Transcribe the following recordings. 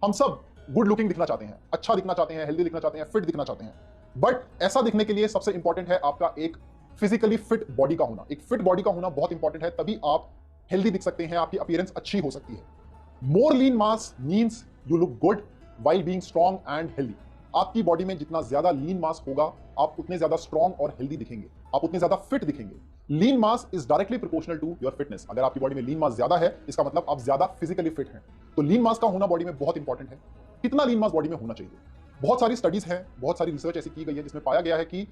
हम सब good looking दिखना चाहते हैं, अच्छा दिखना चाहते हैं, हेल्दी दिखना चाहते हैं, फिट दिखना चाहते हैं। बट ऐसा दिखने के लिए सबसे इंपॉर्टेंट है आपका एक फिजिकली फिट बॉडी का होना। एक फिट बॉडी का होना बहुत इंपॉर्टेंट है, तभी आप हेल्दी दिख सकते हैं, आपकी अपीयरेंस अच्छी हो सकती है। More lean mass means you look good while being strong and healthy. आपकी बॉडी में जितना ज्यादा लीन मास होगा, आप उतने ज्यादा स्ट्रॉन्ग और हेल्दी दिखेंगे, आप उतने ज्यादा फिट दिखेंगे। Lean mass is directly proportional to your fitness. अगर आपकी बॉडी में लीन मास ज्यादा है, इसका मतलब आप ज्यादा फिजिकली फिट हैं। तो लीन मास का होना बॉडी में बहुत इंपॉर्टेंट है। कितना लीन मास बॉडी में होना चाहिए? बहुत सारी स्टडीज हैं, बहुत सारी रिसर्च ऐसी की गई है जिसमें पाया गया है कि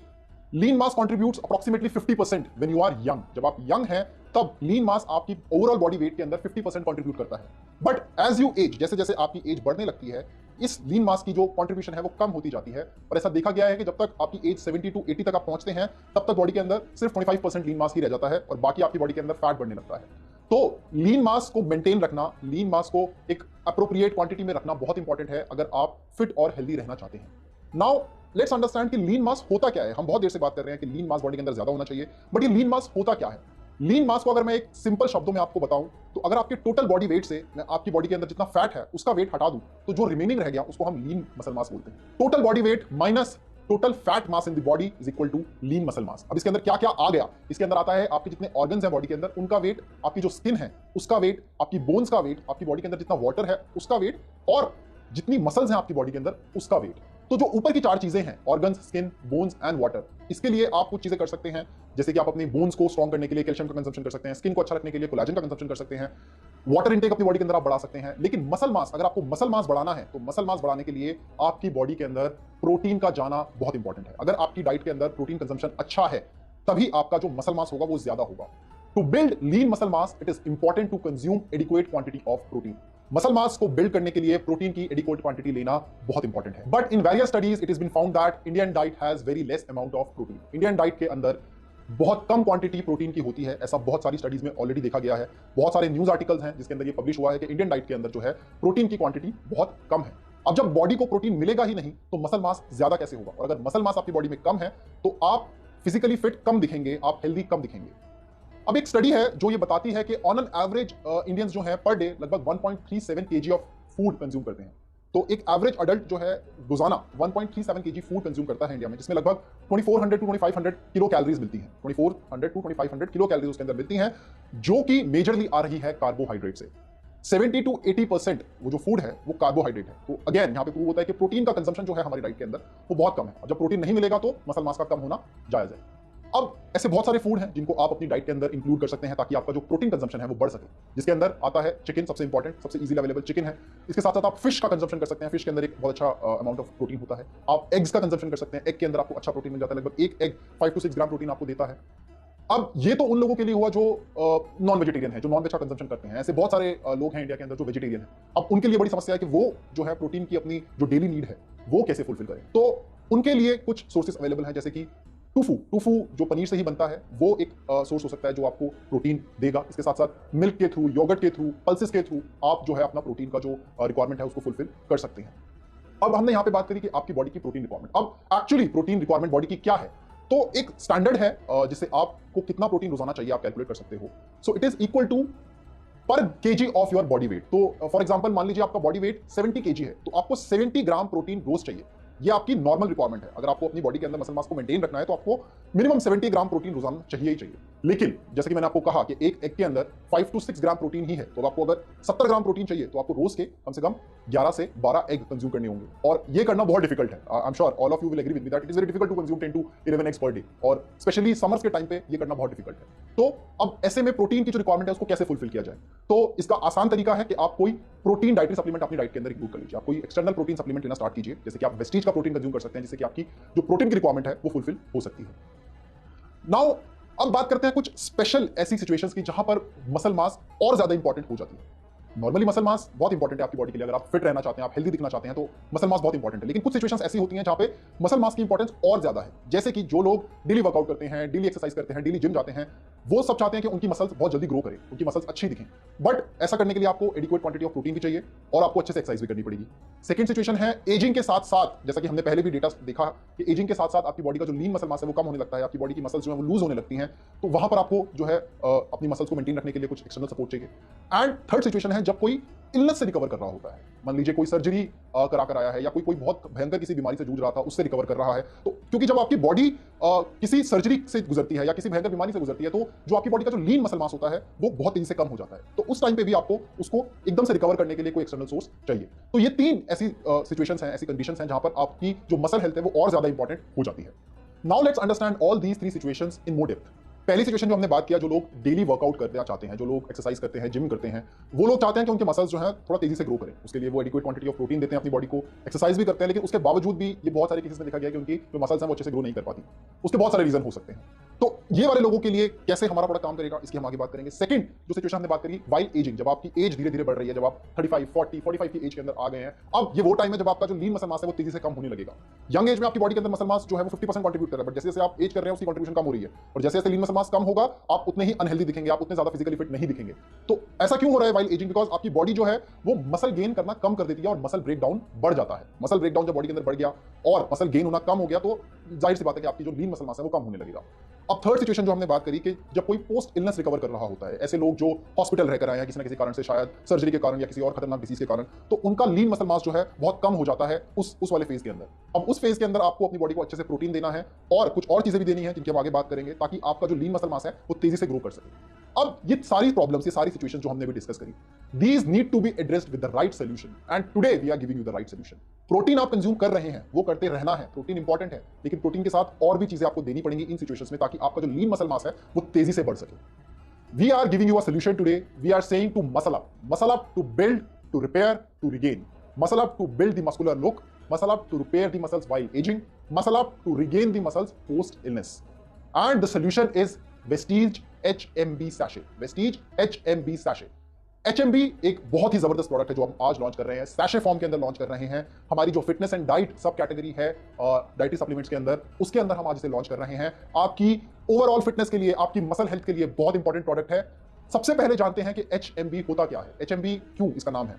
lean mass contributes approximately 50% when you are young. जब आप यंग हैं तब लीन मास आपकी ओवरऑल बॉडी वेट के अंदर 50% कंट्रीब्यूट करता है। बट एज यू एज, जैसे जैसे आपकी एज बढ़ने लगती है, इस लीन मास की जो कंट्रीब्यूशन है वो कम होती जाती है। और ऐसा देखा गया है कि जब तक आपकी एज 70 टू 80 तक आप पहुंचते हैं, तब तक बॉडी के अंदर सिर्फ 25% लीन मास ही रह जाता है और बाकी आपकी बॉडी के अंदर फैट बढ़ने लगता है। तो लीन मास को मेंटेन रखना, लीन मास को एक अप्रोप्रिएट क्वांटिटी में रखना बहुत इंपॉर्टेंट है अगर आप फिट और हेल्दी रहना चाहते हैं। नाउ लेट्स अंडरस्टैंड कि लीन मास होता क्या है। हम बहुत देर से बात कर रहे हैं कि लीन मास बॉडी के अंदर ज्यादा होना चाहिए, बट ये लीन मास होता क्या है? लीन मास को अगर मैं एक सिंपल शब्दों में आपको बताऊं, तो अगर आपके टोटल बॉडी वेट से मैं आपकी बॉडी के अंदर जितना फैट है उसका वेट हटा दूं, तो जो रिमेनिंग रह गया उसको हम लीन मसल मास बोलते हैं। Total body weight minus total fat mass in the body is equal to lean muscle mass. अब इसके अंदर क्या क्या आ गया? इसके अंदर आता है आपके जितने ऑर्गन्स हैं बॉडी के अंदर उनका वेट, आपकी जो स्किन है उसका वेट, आपकी बोन्स का वेट, आपकी बॉडी के अंदर जितना वाटर है उसका वेट, और जितनी मसल्स हैं आपकी बॉडी के अंदर उसका वेट। तो जो ऊपर की चार चीजें हैं, organs, skin, bones and water, इसके लिए आप कुछ चीजें कर सकते हैं। जैसे कि आप अपनी बोन्स को स्ट्रॉन्ग करने के लिए कैल्शियम का कंजम्पशन कर सकते हैं, स्किन को अच्छा रखने के लिए कोलेजन का कंजम्पशन कर सकते हैं, वाटर इनटेक अपनी बॉडी के अंदर आप बढ़ा सकते हैं। लेकिन मसल मास, अगर आपको मसल मास बढ़ाना है तो मसल मास बढ़ाने के लिए आपकी बॉडी के अंदर प्रोटीन का जाना बहुत इंपॉर्टेंट है। अगर आपकी डाइट के अंदर प्रोटीन कंजम्पशन अच्छा है, तभी आपका जो मसल मास होगा वो ज्यादा होगा। To build lean muscle mass it is important to consume adequate quantity of protein. Muscle mass को बिल्ड करने के लिए प्रोटीन की एडिक्वेट क्वांटिटी लेना बहुत इंपॉर्टेंट है। But in various studies it is been found that Indian diet has very less amount of protein. Indian diet के अंदर बहुत कम क्वांटिटी प्रोटीन की होती है, ऐसा बहुत सारी स्टडीज में ऑलरेडी देखा गया है। बहुत सारे न्यूज आर्टिकल्स हैं जिसके अंदर ये पब्लिश हुआ है कि इंडियन डाइट के अंदर जो है प्रोटीन की क्वांटिटी बहुत कम है। अब जब बॉडी को प्रोटीन मिलेगा ही नहीं तो मसल मास ज्यादा कैसे होगा? और अगर मसल मास आपकी बॉडी में कम है तो आप फिजिकली फिट कम दिखेंगे, आप हेल्दी कम दिखेंगे। अब एक स्टडी है जो ये बताती है कि ऑन एन एवरेज इंडियंस जो है पर डे लगभग 1.37 केजी ऑफ फूड कंज्यूम करते हैं। तो एक एवरेज अडल्ट जो है रोजाना 1.37 केजी फूड कंज्यूम करता है इंडिया में, जिसमें लगभग 2400 टू 2500 किलो कैलोरीज मिलती हैं। 2400 टू 2500 किलो कैलोरीज उसके अंदर मिलती हैं, जो कि मेजरली आ रही है कार्बोहाइड्रेट से। 70 टू 80% वो जो फूड है वो कार्बोहाइड्रेट है। तो अगेन यहाँ पे प्रूव होता है कि प्रोटीन का कंजम्पशन जो है हमारी डाइट के अंदर वो बहुत कम है। और जब प्रोटीन नहीं मिलेगा तो मसल मास का कम होना जायज है। अब ऐसे बहुत सारे फूड हैं जिनको आप अपनी डाइट के अंदर इंक्लूड कर सकते हैं ताकि आपका जो प्रोटीन कंजम्पशन है वो बढ़ सके, जिसके अंदर आता है चिकन, सबसे इंपॉर्टेंट, सबसे इजीली अवेलेबल चिकन है। इसके साथ साथ आप फिश का कंजम्पशन कर सकते हैं। फिश के अंदर एक बहुत अच्छा अमाउंट ऑफ प्रोटीन होता है। आप एग्स का कंजम्पशन कर सकते हैं। एग के अंदर आपको अच्छा प्रोटीन मिल जाता है, लगभग एक एग 5 टू 6 ग्राम प्रोटीन आपको देता है। अब ये तो उन लोगों के लिए हुआ जो नॉन वेजिटेरियन है, जो नॉन वेज का कंजम्पशन करते हैं। ऐसे बहुत सारे लोग हैं इंडिया के अंदर जो वेजिटेरियन है। अब उनके लिए बड़ी समस्या है कि वो जो है प्रोटीन की अपनी जो डेली नीड है वो कैसे फुलफिल करें। तो उनके लिए कुछ सोर्सेस अवेलेबल हैं, जैसे कि टूफू जो पनीर से ही बनता है, वो एक सोर्स हो सकता है जो आपको प्रोटीन देगा। इसके साथ साथ मिल्क के थ्रू, योगर्ट के थ्रू, पल्सेस के थ्रू आप जो है अपना प्रोटीन का जो रिक्वायरमेंट है उसको फुलफिल कर सकते हैं। अब हमने यहाँ पे बात करी कि आपकी बॉडी की प्रोटीन रिक्वायरमेंट। अब एक्चुअली प्रोटीन रिक्वायरमेंट बॉडी की क्या है? तो एक स्टैंडर्ड है जिससे आपको कितना प्रोटीन रोजाना चाहिए आप कैलकुलेट कर सकते हो। So it is equal to per KG of your body weight. तो फॉर एग्जांपल मान लीजिए आपका बॉडी वेट 70 केजी है, तो आपको 70 ग्राम प्रोटीन रोज चाहिए। ये आपकी नॉर्मल रिक्वायरमेंट है। अगर आपको अपनी बॉडी के अंदर मसल मास को मेंटेन रखना है तो आपको मिनिमम 70 ग्राम प्रोटीन रोजाना चाहिए ही चाहिए। लेकिन जैसे कि मैंने आपको कहा कि एक एग के अंदर 5 टू 6 ग्राम प्रोटीन ही है, तो आपको अगर 70 ग्राम प्रोटीन चाहिए तो आपको रोज के कम से कम 11 से 12 एग कंज्यूम करने होंगे। और ये करना बहुत डिफिकल्ट है। I am sure all of you will agree with me that it is very difficult to consume 10 to 11 eggs per day, और स्पेशली समर्स के टाइम पे ये करना बहुत डिफिकल्ट है। तो अब ऐसे में प्रोटीन की जो रिक्वायरमेंट है उसको कैसे फुलफिल किया जाए? तो इसका आसान तरीका है कि आप कोई प्रोटीन डाइटरी सप्लीमेंट अपनी डाइट के अंदर इंक्लूड कर लीजिए। आप कोई एक्सटर्नल प्रोटीन सप्लीमेंट लेना स्टार्ट कीजिए, जैसे कि आप वेस्टीज का प्रोटीन कंज्यूम कर सकते हैं, जिससे कि आपकी जो प्रोटीन की रिक्वायरमेंट है वो फुलफिल हो सकती है। नाउ अब बात करते हैं कुछ स्पेशल ऐसी सिचुएशंस की जहां पर मसल मास और ज्यादा इंपॉर्टेंट हो जाती है। नॉर्मली मसल मास बहुत इंपॉर्टेंट है आपकी बॉडी के लिए। अगर आप फिट रहना चाहते हैं, आप हेल्दी दिखना चाहते हैं, तो मसल मास बहुत इंपॉर्टेंट है। लेकिन कुछ सिचुएशंस ऐसी होती हैं जहां पे मसल मास की इंपॉर्टेंस और ज्यादा है। जैसे कि जो लोग डेली वर्कआउट करते हैं, डेली एक्सरसाइज करते हैं, डेली जिम जाते हैं, वो सब चाहते हैं कि उनकी मसल्स बहुत जल्दी ग्रो करें, उनकी मसल्स अच्छी दिखें। बट ऐसा करने के लिए आपको एडिक्वेट क्वांटिटी ऑफ प्रोटीन भी चाहिए और आपको अच्छे से एक्सरसाइज भी करनी पड़ेगी। सेकंड सिचुएशन है एजिंग के साथ साथ, जैसा कि हमने पहले भी डेटा देखा कि एजिंग के साथ साथ आपकी बॉडी का जो लीन मसल मास है वो कम होने लगता है, आपकी बॉडी की मसल्स जो है वो लूज होने लगती हैं। तो वहां पर आपको जो है अपनी मसल्स को मेंटेन रखने के लिए कुछ एक्सटर्नल सपोर्ट चाहिए। एंड थर्ड सिचुएशन है जब कोई इलनेस से रिकवर कर रहा होता है। मान लीजिए कोई सर्जरी करा कर आया है या कोई कोई बहुत भयंकर किसी बीमारी से जूझ रहा था, उससे रिकवर कर रहा है। तो क्योंकि जब आपकी बॉडी किसी सर्जरी से गुजरती है या किसी भयंकर बीमारी से गुजरती है, तो जो आपकी बॉडी का जो लीन मसल मास होता है वो बहुत तेजी से कम हो जाता है। तो उस टाइम पे भी आपको उसको एकदम से रिकवर करने के लिए कोई एक्सटर्नल सोर्स चाहिए। तो ये 3 ऐसी सिचुएशंस हैं, ऐसी कंडीशंस हैं जहां पर आपकी जो मसल हेल्थ है वो और ज्यादा इंपॉर्टेंट हो जाती है। Now let's understand all these 3 situations in more depth. पहली सिचुएशन जो हमने बात किया, जो लोग डेली वर्कआउट करना चाहते हैं, जो लोग एक्सरसाइज करते हैं, जिम करते हैं, वो लोग चाहते हैं कि उनके मसल्स जो है थोड़ा तेजी से ग्रो करें। उसके लिए वो एडिक्वेट क्वांटिटी ऑफ प्रोटीन देते हैं अपनी बॉडी को, एक्सरसाइज भी करते हैं, लेकिन उसके बावजूद भी ये बहुत सारे केसेस में देखा गया कि उनकी जो मसल्स हैं वो अच्छे से ग्रो नहीं कर पाती। उसके बहुत सारे रीजन हो सकते हैं। तो ये वाले लोगों के लिए कैसे हमारा प्रोडक्ट काम करेगा, इसकी हम आगे बात करेंगे। सेकंड जो सिचुएशन हमने बात करी, वाइल एजिंग, जब आपकी एज धीरे धीरे बढ़ रही है, जब आप 35, 40, 45 की एज के अंदर आ गए हैं, अब ये वो टाइम है जब आपका जो लीन मसल मास है वो तेजी से कम होने लगेगा। यंग एज में आपकी बॉडी के अंदर मसल मास जो है वो 50% कंट्रीब्यूट कर रहा है, बट जैसे जैसे आप एज कर रहे हैं उसकी कंट्रीब्यूशन कम हो रही है, और जैसे जैसे लीन मसल मास कम होगा आप उतने ही अनहेल्दी दिखेंगे, आप उतने ज्यादा फिजिकली फिट नहीं दिखेंगे। तो ऐसा क्यों हो रहा है वाइल एजिंग? बिकॉज आपकी बॉडी जो है वो मसल गेन करना कम कर देती है और मसल ब्रेकडाउन बढ़ जाता है। मसल ब्रेकडाउन जब बॉडी के अंदर बढ़ गया और मसल गेन होना कम हो गया, तो जाहिर सी बात है कि आपकी जो लीन मसल मास है वो कम होने लगेगा। अब थर्ड सिचुएशन जो हमने बात करी कि जब कोई पोस्ट इलनेस रिकवर कर रहा होता है, ऐसे लोग जो हॉस्पिटल रहकर आए हैं किसी न किसी कारण से, शायद सर्जरी के कारण या किसी और खतरनाक डिसीज के कारण, तो उनका लीन मसल मास जो है बहुत कम हो जाता है उस वाले फेज के अंदर। अब उस फेज के अंदर आपको अपनी बॉडी को अच्छे से प्रोटीन देना है और कुछ और चीजें भी देनी है जिनकी हम आगे बात करेंगे, ताकि आपका जो लीन मसल मास है वो तेजी से ग्रो कर सके। अब ये सारी प्रॉब्लम्स, ये सारी सिचुएशन जो हमने भी डिस्कस करी, these need to be addressed with the right solution, and today we are giving you the right solution. Protein आप कंज्यूम कर रहे हैं, वो करते रहना है, प्रोटीन इंपॉर्टेंट है, लेकिन प्रोटीन के साथ और भी चीजें आपको देनी पड़ेंगी इन सिचुएशंस में, ताकि आपका जो लीन मसल मास है वो तेजी से बढ़ सके। We are giving you a solution today. We are saying to muscle up to build, to repair, to regain. Muscle up to build the muscular look, muscle up to repair the muscles while aging, muscle up to regain the muscles post illness. And the solution is Vestige HMB Sachet. Vestige HMB Sachet. HMB एक बहुत ही जबरदस्त product है जो हम आज launch कर रहे हैं, सैशे फॉर्म के अंदर लॉन्च कर रहे हैं। हमारी जो फिटनेस एंड डाइट सब कैटेगरी है डाइटरी सप्लीमेंट्स के अंदर, उसके अंदर हम आज इसे लॉन्च कर रहे हैं। आपकी ओवरऑल फिटनेस के लिए, आपकी मसल हेल्थ के लिए बहुत इंपॉर्टेंट प्रोडक्ट है। सबसे पहले जानते हैं कि HMB होता क्या है, HMB क्यों इसका नाम है।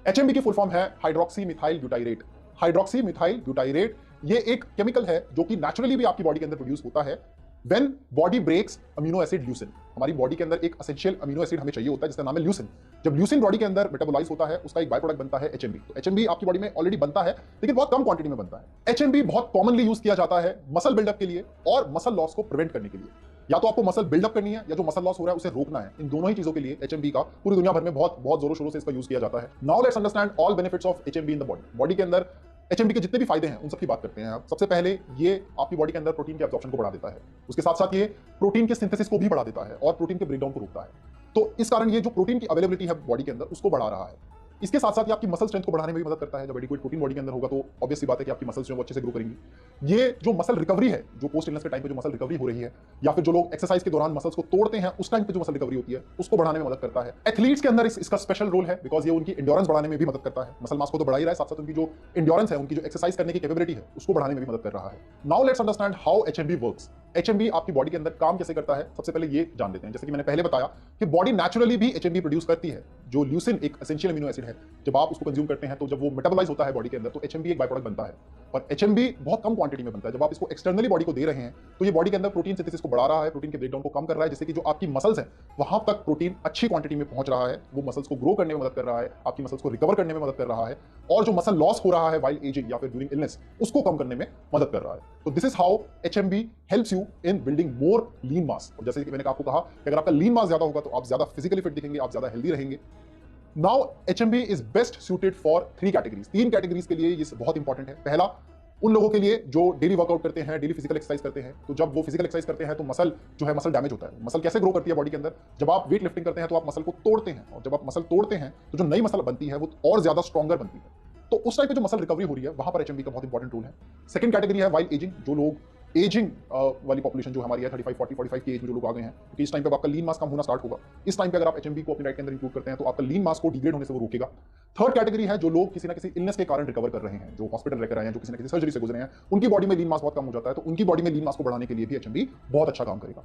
HMB की फुल फॉर्म है hydroxy methyl butyrate. Hydroxy methyl butyrate ये एक केमिकल है जो कि नेचुरली भी आपकी बॉडी के अंदर प्रोड्यूस होता है when body breaks amino acid leucine. हमारी बॉडी के अंदर एक एसेंशियल अमीनो एसिड हमें चाहिए होता है जिसका नाम है ल्यूसिन। जब ल्यूसिन बॉडी के अंदर मेटाबोलाइज होता है, उसका एक बाय प्रोडक्ट बनता है HMB। तो HMB आपकी बॉडी में ऑलरेडी बनता है, लेकिन बहुत कम क्वांटिटी में बनता है। HMB बहुत कॉमनली यूज किया जाता है मसल बिल्डअप के लिए और मसल लॉस को प्रिवेंट करने के लिए। या तो आपको मसल बिल्डअप करनी है या जो मसल लॉस हो रहा है उसे रोकना है। इन दोनों ही चीजों के लिए HMB का पूरी दुनिया भर में बहुत जोरों शोरों से इसका यूज किया जाता है। Now let's understand all benefits of HMB in the body. Body के अंदर HMB के जितने भी फायदे हैं उन सब की बात करते हैं। सबसे पहले ये आपकी बॉडी के अंदर प्रोटीन के एब्जॉर्प्शन को बढ़ा देता है, उसके साथ साथ ये प्रोटीन के सिंथेसिस को भी बढ़ा देता है और प्रोटीन के ब्रेकडाउन को रोकता है। तो इस कारण ये जो प्रोटीन की अवेलेबिलिटी है बॉडी के अंदर उसको बढ़ा रहा है। इसके साथ साथ ये आपकी मसल स्ट्रेंथ को बढ़ाने में भी मदद करता है। जब एडिक्वेट प्रोटीन बॉडी के अंदर होगा तो ऑब्वियसली बात है कि आपकी मसल्स जो अच्छे से ग्रो करेंगी। ये जो मसल रिकवरी है, जो पोस्ट इलनेस के टाइम पे जो मसल रिकवरी हो रही है, या फिर जो लोग एक्सरसाइज के दौरान मसल्स को तोड़ते हैं उस टाइम पे जो मसल रिकवरी होती है उसको बढ़ाने में मदद करता है। एथलीट्स के अंदर इसका स्पेशल रोल है बिकॉज ये उनकी एंड्योरेंस बढ़ाने में भी मदद करता है। मसल मास को तो बढ़ा ही रहा है, साथ साथ उनकी जो एंड्योरेंस है, उनकी जो एक्सरसाइज करने की कैपेबिलिटी है उसको बढ़ाने में भी मदद कर रहा है। Now let's understand how HMB works. HMB आपकी बॉडी के अंदर काम कैसे करता है, सबसे पहले ये जान लेते हैं। जैसे कि मैंने पहले बताया कि बॉडी नेचुरली भी HMB प्रोड्यूस करती है। जो ल्यूसिन एक एसेंशियल अमीनो एसिड है, जब आप उसको कंज्यूम करते हैं तो जब वो मेटाबोलाइज होता है बॉडी के अंदर तो HMB एक बाय प्रोडक्ट बनता है। और HMB बहुत कम क्वांटिटी में बनता है। जब आप इसको एक्सटर्नली बॉडी को दे रहे हैं तो ये बॉडी के अंदर प्रोटीन सिंथेसिस को बढ़ा रहा है, प्रोटीन के ब्रेकडाउन को कम कर रहा है, जिससे कि जो आपकी मसल्स हैं वहां तक प्रोटीन अच्छी क्वांटिटी में पहुंच रहा है। वो मसल्स को ग्रो करने में मदद कर रहा है, आपकी मसल्स को रिकवर करने में मदद कर रहा है, और जो मसल लॉस हो रहा है वाइल एजिंग या फिर ड्यूरिंग इलनेस उसको कम करने में मदद कर रहा है। तो this is how HMB helps you in building more lean mass. और जैसे कि मैंने आपको कहा कि अगर आपका लीन मास ज्यादा होगा तो आप ज्यादा फिजिकली फिट दिखेंगे, आप ज्यादा हेल्दी रहेंगे। Now HMB is best suited for 3 categories. 3 categories के लिए ये बहुत इंपॉर्टेंट है। पहला, उन लोगों के लिए जो डेली वर्कआउट करते हैं, डेली फिजिकल एक्सरसाइज करते हैं। तो जब वो फिजिकल एक्सरसाइज करते हैं तो मसल जो है, मसल डैमेज होता है। मसल कैसे ग्रो करती है बॉडी के अंदर, जब आप वेट लिफ्टिंग करते हैं तो आप मसल को तोड़ते हैं, और जब आप मसल तोड़ते हैं तो जो नई मसल बनती है वो और ज्यादा स्ट्रॉन्गर बनती है। तो उस टाइप पे जो मसल रिकवरी हो रही है वहां पर HMB का बहुत इंपॉर्टेंट रोल है। सेकंड कैटेगरी है वाइल एजिंग। जो लोग एजिंग वाली पॉपुलेशन जो हमारी है 35, 40, 45 की एज में जो लोग आ गए हैं, क्योंकि इस टाइम पे आपका लीन मास कम होना स्टार्ट होगा। इस टाइम पे अगर आप HMB को अपनी डाइट के अंदर इंक्लूड करते हैं तो आपका लीन मास को डिग्रेड होने से वो रोकेगा। थर्ड कैटेगरी है जो लोग किसी ना किसी इलनेस के कारण रिकवर कर रहे हैं, जो हॉस्पिटल रहकर आए हैं, जो किसी ना किसी सर्जरी से गुजरे हैं, उनकी बॉडी में लीन मास बहुत कम हो जाता है। तो उनकी बॉडी में लीन मास को बढ़ाने के लिए भी HMB बहुत अच्छा काम करेगा।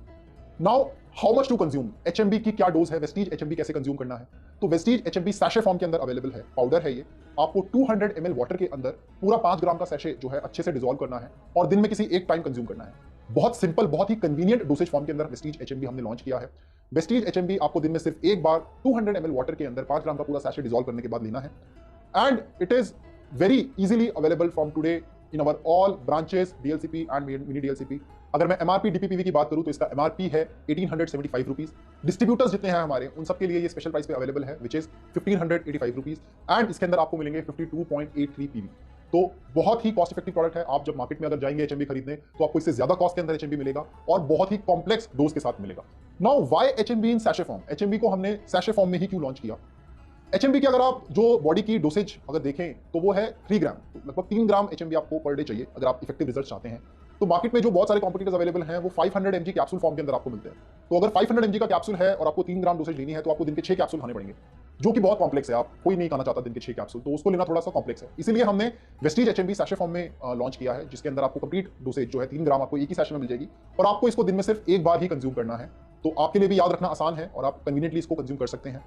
Now how much to consume, HMB की क्या डोज है, वेस्टीज HMB कैसे कंज्यूम करना है। तो वेस्टीज HMB सैशे फॉर्म के अंदर अवेलेबल है, पाउडर है ये। आपको 200 ml वाटर के अंदर पूरा 5 ग्राम का सैशे जो है अच्छे से डिसॉल्व करना है और दिन में किसी एक टाइम कंज्यूम करना है। बहुत सिंपल, बहुत ही कन्वीनियंट डोसेज फॉर्म के अंदर वेस्टीज HMB हमने लॉन्च किया है। वेस्टीज एचएमबी आपको दिन में सिर्फ एक बार 200 ml वाटर के अंदर 5 ग्राम का पूरा सैशे डिसॉल्व करने के बाद लेना है and it is very easily available from today in our all branches DLCP and mini DLCP. अगर मैं एमआरपी डीपीपीवी की बात करूं तो इसका एमआरपी है 1875 रुपीज। डिस्ट्रीब्यूटर्स जितने हैं हमारे उन सबके लिए ये स्पेशल प्राइस पे अवेलेबल है विच इज 1585 रुपीज एंड इसके अंदर आपको मिलेंगे 52.83 पीवी। तो बहुत ही कॉस्ट इफेक्टिव प्रोडक्ट है। आप जब मार्केट में अगर जाएंगे एचएमबी खरीदने तो आपको इससे ज्यादा कॉस्ट के अंदर एचएमबी मिलेगा और बहुत ही कॉम्प्लेक्स डोज के साथ मिलेगा। Now why HMB in sachet form? HMB को हमने सैशे फॉर्म में ही क्यों लॉन्च किया? एचएमबी की अगर आप जो बॉडी की डोसेज अगर देखें तो वो है 3 ग्राम, तो लगभग 3 ग्राम एचएमबी आपको पर डे चाहिए अगर आप इफेक्टिव रिजल्ट चाहते हैं। तो मार्केट में जो बहुत सारे कॉम्पिटिटर्स अवेलेबल हैं वो 500 mg कैप्सूल फॉर्म के अंदर आपको मिलते हैं। तो अगर 500 mg का कैप्सूल है और आपको 3 ग्राम डोसेज लेनी है तो आपको दिन के 6 कैप्सूल खाने पड़ेंगे, जो कि बहुत कॉम्प्लेक्स है। आप कोई नहीं खाना चाहता दिन के 6 कैप्सूल, तो उसको लेना थोड़ा सा कॉम्प्लेक्स है। इसीलिए हमने वेस्टीज एचएमबी सैशे फॉर्म में लॉन्च किया है, जिसके अंदर आपको कंप्लीट डोसेज जो है 3 ग्राम आपको एक ही सैशे में मिल जाएगी और आपको इसको दिन में सिर्फ एक बार ही कंज्यूम करना है। तो आपके लिए भी याद रखना आसान है और आप कन्वीनियंटली इसको कंज्यूम कर सकते हैं।